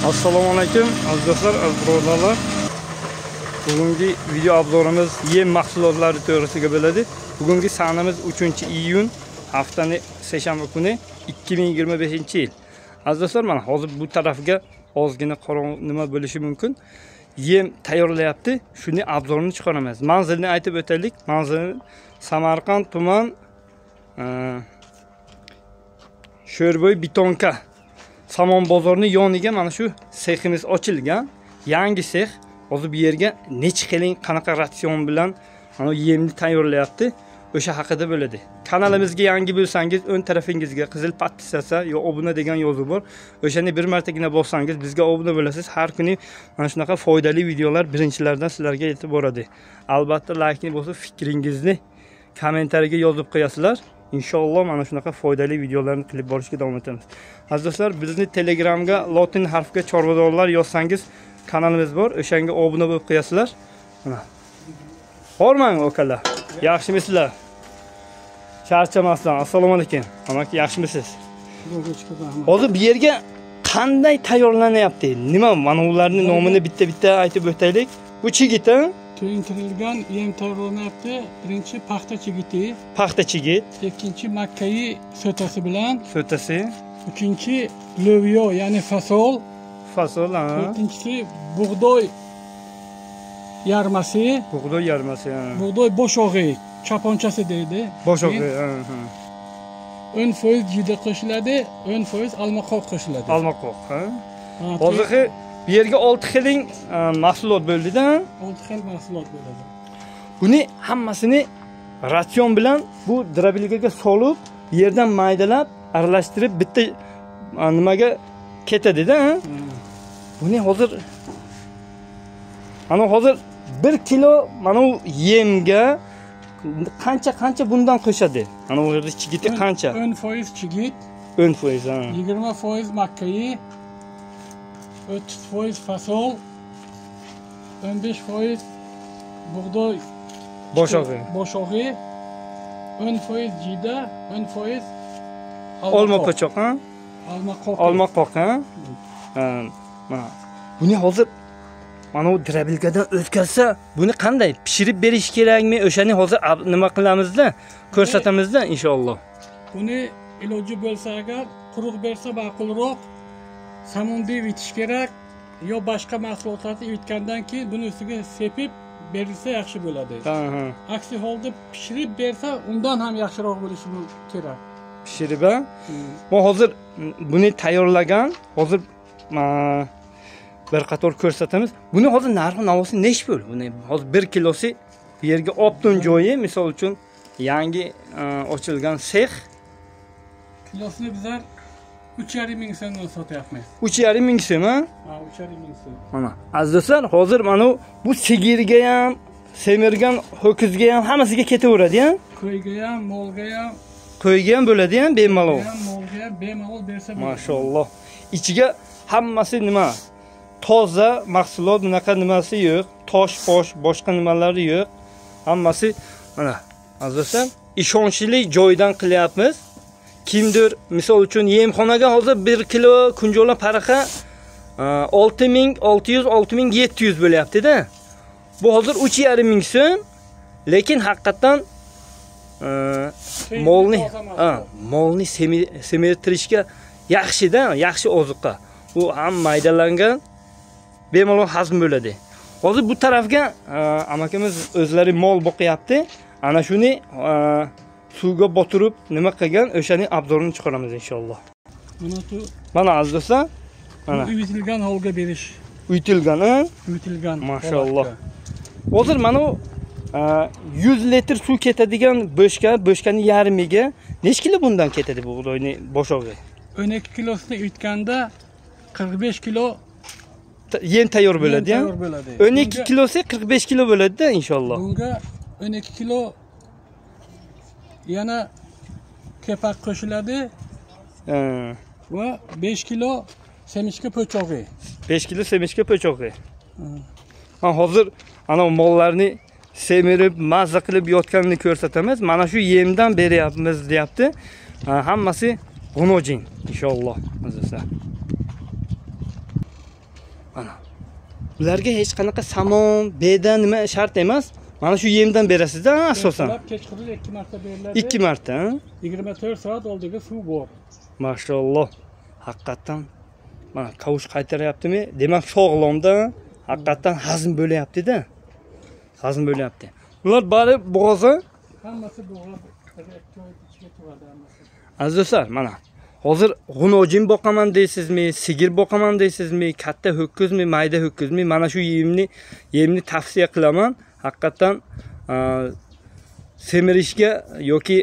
Assalomu alaykum aziz do'stlar, aziz birodarlar. Bugungi video obzorimiz yem mahsulotlari to'g'risiga bo'ladi. Bugungi sanamiz 3-iyun, haftaning seshanba kuni 2025-yil. Aziz do'stlar, mana hozir bu tarafga ozgina qorong nima bo'lishi mumkin. Yem tayyorlayapti. Shuni obzorini chiqaramiz. Manzilni aytib o'taylik. Manzil Samarqand tuman Sho'rboy Bitonka Samon bozorining yoniga mana shu seximiz ochilgan. Yangi sex. Hozir bu yerga necha qiling qanaqa ratsion bilan mana yemni tayyorlayapti. O'sha haqida bo'ladi. Kanalimizga yangi bo'lsangiz, o'ng tarafingizga qizil podpisasa yo obuna degan yozuv bor. O'shani bir martagina bossangiz bizga obuna bo'lasiz. Har kuni mana shunaqa foydali videolar birinchilardan sizlarga yetib boradi. Albatta like bo'lsa fikringizni kommentariyaga yozib qo'yasizlar. Inshaalloh mana shunaqa foydali videolarni qilib borishga davom etamiz. Aziz do'stlar, bizni Telegramga lotin harfga chorvadorlar yozsangiz kanalimiz bor. O'shanga obuna bo'lib qo'yasizlar. Mana. Hormang okalar. Yaxshimisizlar? Charchamasdan. Assalomu alaykum. Amaki, yaxshimisiz? Hozir bu yerga qanday tayyorlanyapti? Nima? Mana ularning nomini bitta-bitta aytib o'taylik. Bu chigit, To'yintirilgan yem tayyorlanyapti. Birinchi paxta chigiti. Paxta chigit. Ikkinchi makkayi so'tasi bilan. So'tasi. Uchinchi lövyo, ya'ni fasol. Fasol, ha. To'rtinchisi bug'doy yarmasi. Bug'doy yarmasi, ha. Bug'doy boshog'i, chaponchasi deydi. Boshog'i, ha. 10% jida qo'shiladi, 10% almaqoq qo'shiladi. Almaqoq, ha. Hozir bu yerga 6 xiling mahsulot bo'ldi-da. 6 xil mahsulot bo'ladi. Buni hammasini ratsion bilan bu drabilgaga solib, yerdan maydalab, aralashtirib bitta nimaga ketadi-da. Buni hozir hozir 1 kilo mana u yemga qancha bundan qo'shadi? Mana u yerda chigiti qancha? 10% chigit, 10%, ha. 20% makkayi, 30% fasol, 15% bug'doy boshog'i, 10% jida, 10% olma po'choq, ha? Almaqoq, ha? Mana. Buni hozir mana u drabilgadan o'tkazsa, buni qanday pishirib berish kerakmi? O'shani hozir nima qilamiz-da, ko'rsatamizda inshaalloh. Buni iloji bo'lsa agar quruq bersa ma'qulroq. Samunda yutish kerak yo boshqa mahsulotlarni yutgandan keyin buni ustiga sepib berilsa yaxshi bo'ladi. Aksi holda pishirib bersa undan ham yaxshiroq bo'lishi kerak. Pishirib, ha? Men hozir buni tayyorlagan, hozir bir qator ko'rsatamiz. Buni hozir narxi-navosi nech pul? Buni hozir 1 kilosi bu yerga optun joyi, misol uchun yangi ochilgan sex kilosini bizlar 3,5 ming so'mdan sotyapmiz. 3,5 ming so'm, ha? Ha, 3,5 ming so'm. Mana, aziz do'stlar, hozir mana bu sigirga ham, semirgan ho'kizga ham hammasiga ketaveradi, ha? Qo'yga ham, molga ham. Qo'yga ham bo'ladi, ha, bemalol. Qo'yga ham, molga ham bemalol bersa bo'ladi. Mashalloh. Ichiga hammasi nima? Toza mahsulot, bunaqa nimasi yo'q, tosh-posh, boshqa nimalari yo'q. Hammasi mana, aziz do'stlar, ishonchli joydan qilyapmiz. Kimdir misol uchun yemxonaga hozir 1 kilo kunjola paraqa 6600 6700 bo'lyapti-da. Bu hozir 3,5 ming so'm, lekin haqiqatan molni semirtirishga yaxshi-da, yaxshi ozuqa. U ham maydalangan, bemalol hazm bo'ladi. Hozir bu tarafga amakamiz o'zlari mol boqyapti. Ana shuni suvga botirib nima qilgan, o'shani obzorini chiqaramiz inshaalloh. Mana aziz do'stlar, mana uyutilgan holga berish. Uyutilgan, ha? Uyutilgan. Mashalloh. Hozir mana 100 litr suv ketadigan bo'shkani yarmiga nech kilo bundan ketadi bu bug'doyning boshog'i? 12 kilosini uyutganda 45 kilo yem tayyor bo'ladi, ha? 12 kilosi 45 kilo bo'ladi-da inshaalloh. Bunga 12 kilo yana kepak qo'shiladi. Va 5 kilo semishka po'chog'i. 5 kilo semishka po'chog'i. Hozir ana mollarni semirib, mazza qilib yotganini ko'rsatamiz. Mana shu yemdan beryapmiz, deyapti. Hammasi g'unojin inshaalloh azizlar. Mana. Ularga hech qanaqa samon, beda nima shart emas. Mana shu yemdan berasiz-da asosan. Kechqurun 2 marta beriladi. 2 marta, ha? 24 soat oldiga suv bor. Mashalloh. Haqiqatan mana kavush qaytaryaptimi? Demak, sog'lomda, haqiqatan hazm bo'layapti-da. Hazm bo'layapti. Ular bari bo'g'ozi. Hammasi bo'g'oz. Ichiga turadi hammasi. Aziz do'stlar, mana hozir g'unojin boqaman deysizmi, sigir boqaman deysizmi, katta ho'kizmi, mayda ho'kizmi? Mana shu yemni tavsiya qilaman. Haqiqatan semirishga yoki